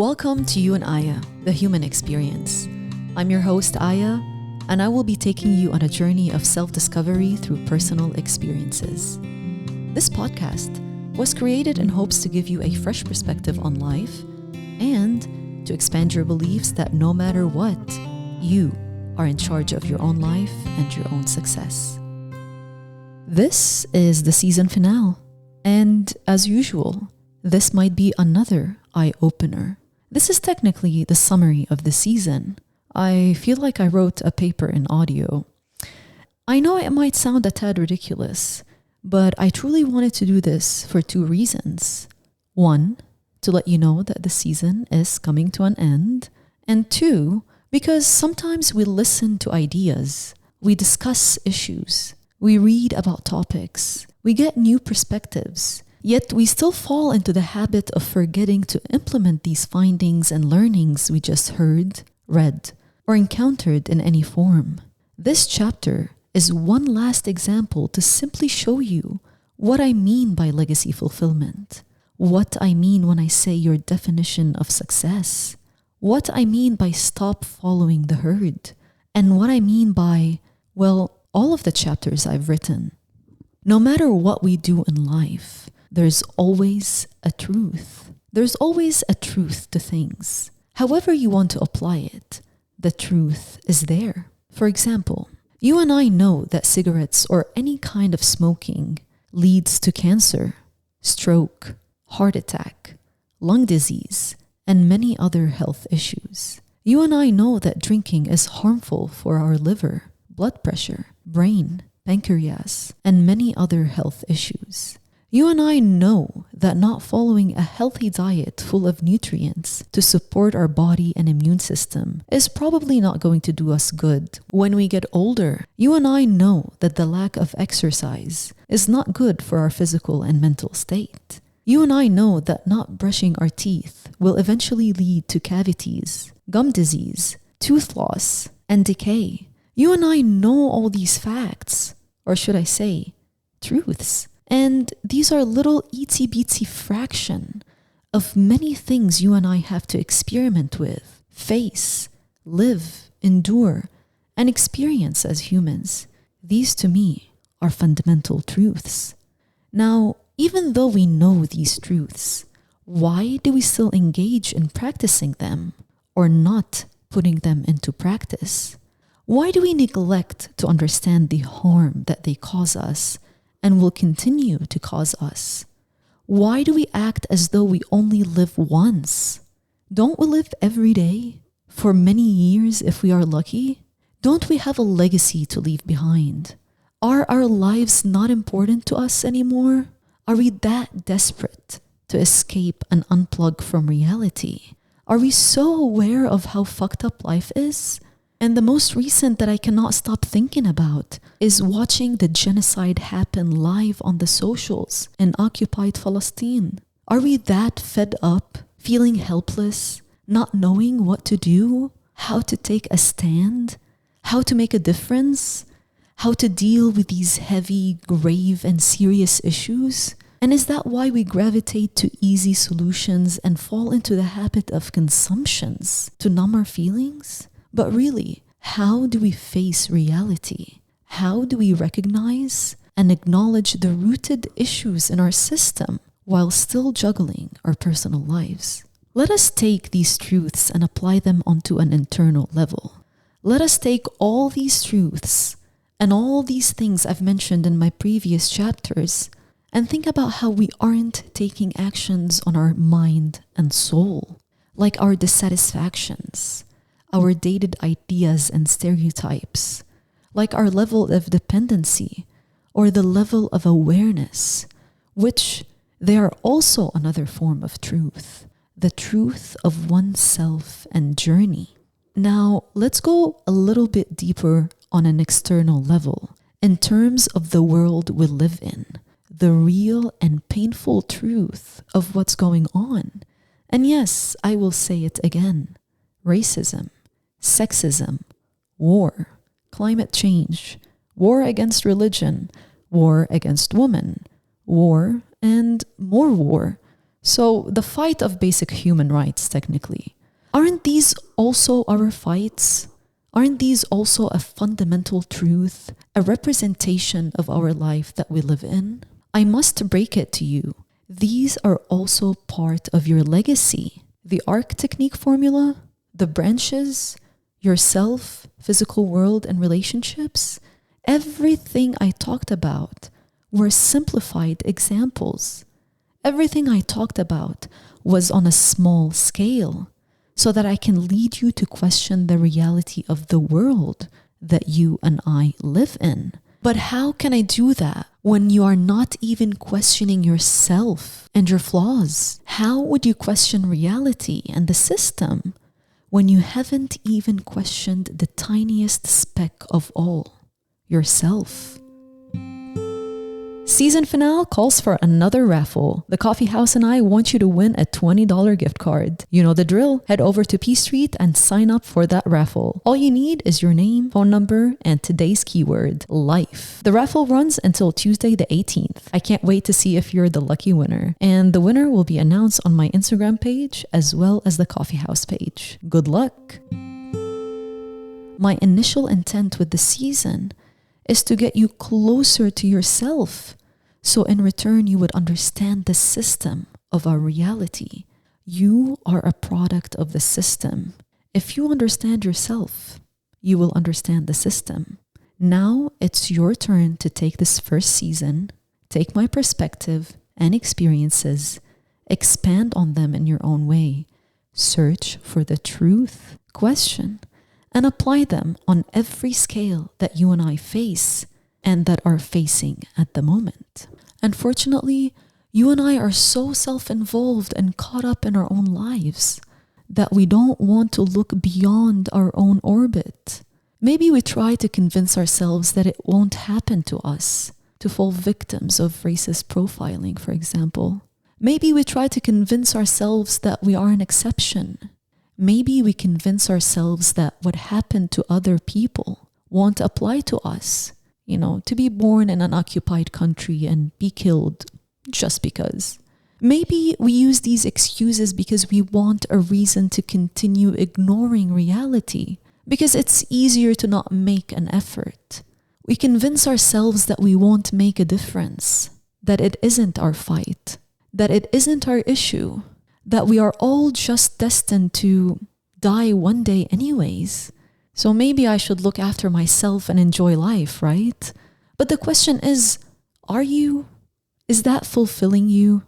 Welcome to You and Aya, the human experience. I'm your host, Aya, and I will be taking you on a journey of self-discovery through personal experiences. This podcast was created in hopes to give you a fresh perspective on life and to expand your beliefs that no matter what, you are in charge of your own life and your own success. This is the season finale, and as usual, this might be another eye-opener. This is technically the summary of the season. I feel like I wrote a paper in audio. I know it might sound a tad ridiculous, but I truly wanted to do this for two reasons. One, to let you know that the season is coming to an end. And two, because sometimes we listen to ideas, we discuss issues, we read about topics, we get new perspectives, yet we still fall into the habit of forgetting to implement these findings and learnings we just heard, read, or encountered in any form. This chapter is one last example to simply show you what I mean by legacy fulfillment, what I mean when I say your definition of success, what I mean by stop following the herd, and what I mean by, well, all of the chapters I've written. No matter what we do in life, there's always a truth. There's always a truth to things. However you want to apply it, the truth is there. For example, you and I know that cigarettes or any kind of smoking leads to cancer, stroke, heart attack, lung disease, and many other health issues. You and I know that drinking is harmful for our liver, blood pressure, brain, pancreas, and many other health issues. You and I know that not following a healthy diet full of nutrients to support our body and immune system is probably not going to do us good when we get older. You and I know that the lack of exercise is not good for our physical and mental state. You and I know that not brushing our teeth will eventually lead to cavities, gum disease, tooth loss, and decay. You and I know all these facts, or should I say, truths. And these are little itsy-bitsy fraction of many things you and I have to experiment with, face, live, endure, and experience as humans. These to me are fundamental truths. Now, even though we know these truths, why do we still engage in practicing them or not putting them into practice? Why do we neglect to understand the harm that they cause us and will continue to cause us? Why do we act as though we only live once? Don't we live every day? For many years if we are lucky? Don't we have a legacy to leave behind? Are our lives not important to us anymore? Are we that desperate to escape and unplug from reality? Are we so aware of how fucked up life is? And the most recent that I cannot stop thinking about is watching the genocide happen live on the socials in occupied Palestine. Are we that fed up, feeling helpless, not knowing what to do, how to take a stand, how to make a difference, how to deal with these heavy, grave, and serious issues? And is that why we gravitate to easy solutions and fall into the habit of consumptions to numb our feelings? But really, how do we face reality? How do we recognize and acknowledge the rooted issues in our system while still juggling our personal lives? Let us take these truths and apply them onto an internal level. Let us take all these truths and all these things I've mentioned in my previous chapters and think about how we aren't taking actions on our mind and soul, like our dissatisfactions, our dated ideas and stereotypes, like our level of dependency or the level of awareness, which they are also another form of truth, the truth of oneself and journey. Now, let's go a little bit deeper on an external level in terms of the world we live in, the real and painful truth of what's going on. And yes, I will say it again, racism, sexism, war, climate change, war against religion, war against women, war and more war, So the fight of basic human rights, technically, aren't these also our fights? Aren't these also a fundamental truth, a representation of our life that we live in? I must break it to you. These are also part of your legacy. The ARC technique formula, the branches, yourself, physical world, and relationships, everything I talked about were simplified examples. Everything I talked about was on a small scale, so that I can lead you to question the reality of the world that you and I live in. But how can I do that when you are not even questioning yourself and your flaws? How would you question reality and the system when you haven't even questioned the tiniest speck of all, yourself? Season finale calls for another raffle. The coffee house and I want you to win a $20 gift card. You know the drill. Head over to P Street and sign up for that raffle. All you need is your name, phone number, and today's keyword, life. The raffle runs until Tuesday the 18th. I can't wait to see if you're the lucky winner. And the winner will be announced on my Instagram page as well as the coffee house page. Good luck! My initial intent with the season is to get you closer to yourself, so in return you would understand the system of our reality. You are a product of the system. If you understand yourself, you will understand the system. Now it's your turn to take this first season, take my perspective and experiences, expand on them in your own way, search for the truth, question, and apply them on every scale that you and I face and that are facing at the moment. Unfortunately, you and I are so self-involved and caught up in our own lives that we don't want to look beyond our own orbit. Maybe we try to convince ourselves that it won't happen to us, to fall victims of racist profiling, for example. Maybe we try to convince ourselves that we are an exception. Maybe we convince ourselves that what happened to other people won't apply to us. To be born in an occupied country and be killed just because. Maybe we use these excuses because we want a reason to continue ignoring reality, because it's easier to not make an effort. We convince ourselves that we won't make a difference, that it isn't our fight, that it isn't our issue, that we are all just destined to die one day anyways. So maybe I should look after myself and enjoy life, right? But the question is, are you? Is that fulfilling you?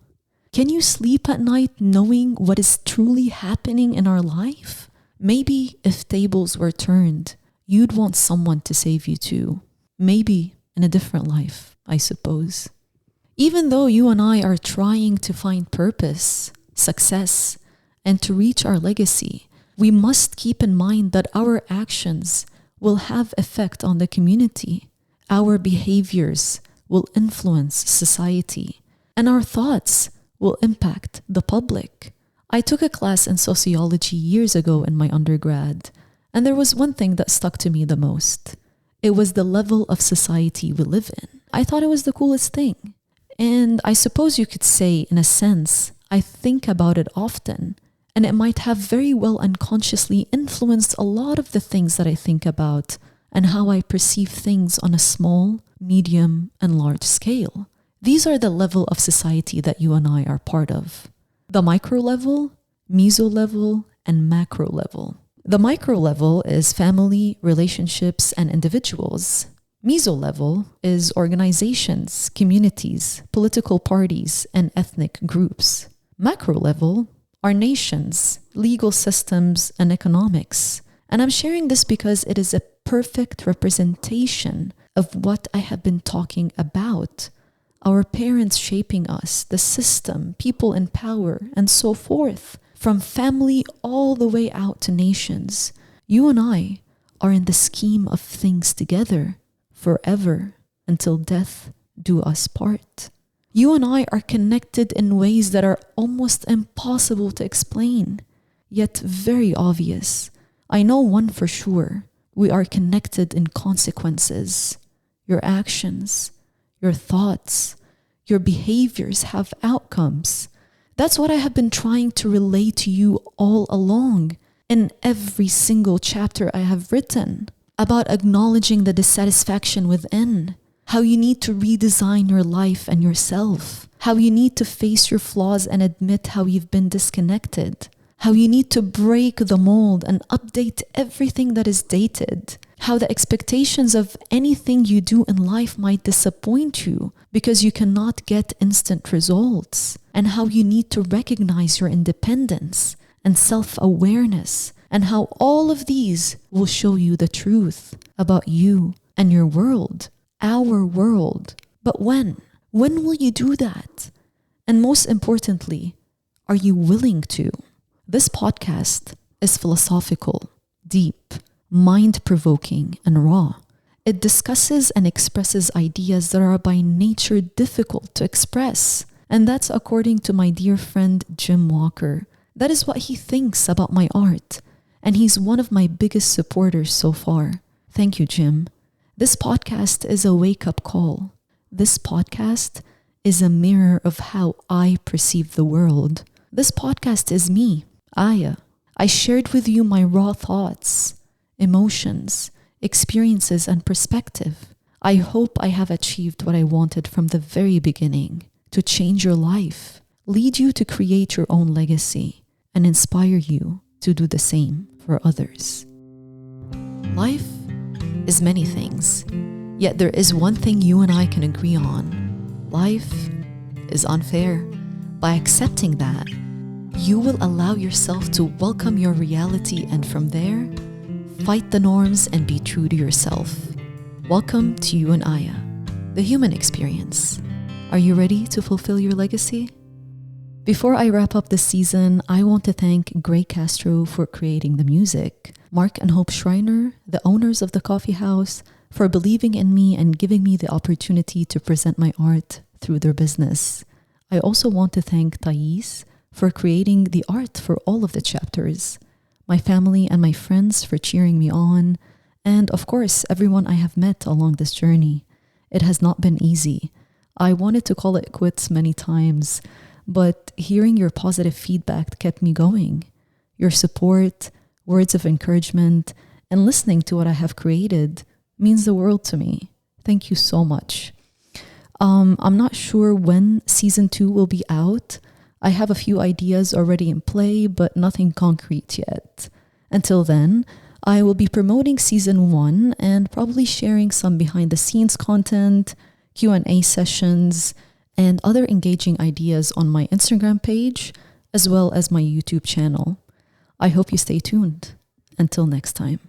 Can you sleep at night knowing what is truly happening in our life? Maybe if tables were turned, you'd want someone to save you too. Maybe in a different life, I suppose. Even though you and I are trying to find purpose, success, and to reach our legacy, we must keep in mind that our actions will have effect on the community. Our behaviors will influence society, and our thoughts will impact the public. I took a class in sociology years ago in my undergrad, and there was one thing that stuck to me the most. It was the level of society we live in. I thought it was the coolest thing. And I suppose you could say, in a sense, I think about it often, and it might have very well unconsciously influenced a lot of the things that I think about and how I perceive things on a small, medium, and large scale. These are the level of society that you and I are part of. The micro level, meso level, and macro level. The micro level is family, relationships, and individuals. Meso level is organizations, communities, political parties, and ethnic groups. Macro level are nations, legal systems, and economics. And I'm sharing this because it is a perfect representation of what I have been talking about. Our parents shaping us, the system, people in power, and so forth. From family all the way out to nations. You and I are in the scheme of things together, forever, until death do us part. You and I are connected in ways that are almost impossible to explain, yet very obvious. I know one for sure. We are connected in consequences. Your actions, your thoughts, your behaviors have outcomes. That's what I have been trying to relay to you all along in every single chapter I have written about acknowledging the dissatisfaction within, how you need to redesign your life and yourself, how you need to face your flaws and admit how you've been disconnected, how you need to break the mold and update everything that is dated, how the expectations of anything you do in life might disappoint you because you cannot get instant results, and how you need to recognize your independence and self-awareness, and how all of these will show you the truth about you and your world, our world. But when? When will you do that? And most importantly, are you willing to? This podcast is philosophical, deep, mind-provoking, and raw. It discusses and expresses ideas that are by nature difficult to express. And that's according to my dear friend Jim Walker. That is what he thinks about my art. And he's one of my biggest supporters so far. Thank you, Jim. This podcast is a wake-up call. This podcast is a mirror of how I perceive the world. This podcast is me, Aya. I shared with you my raw thoughts, emotions, experiences, and perspective. I hope I have achieved what I wanted from the very beginning, to change your life, lead you to create your own legacy, and inspire you to do the same for others. Life is many things, yet there is one thing you and I can agree on. Life is unfair. By accepting that, you will allow yourself to welcome your reality, and from there, fight the norms and be true to yourself. Welcome to you and Aya, the human experience. Are you ready to fulfill your legacy? Before I wrap up this season, I want to thank Greg Castro for creating the music, Mark and Hope Schreiner, the owners of the coffee house, for believing in me and giving me the opportunity to present my art through their business. I also want to thank Thaís for creating the art for all of the chapters, my family and my friends for cheering me on, and of course, everyone I have met along this journey. It has not been easy. I wanted to call it quits many times, but hearing your positive feedback kept me going. Your support, words of encouragement, and listening to what I have created means the world to me. Thank you so much. I'm not sure when season 2 will be out. I have a few ideas already in play, but nothing concrete yet. Until then, I will be promoting season 1 and probably sharing some behind the scenes content, Q&A sessions, and other engaging ideas on my Instagram page, as well as my YouTube channel. I hope you stay tuned. Until next time.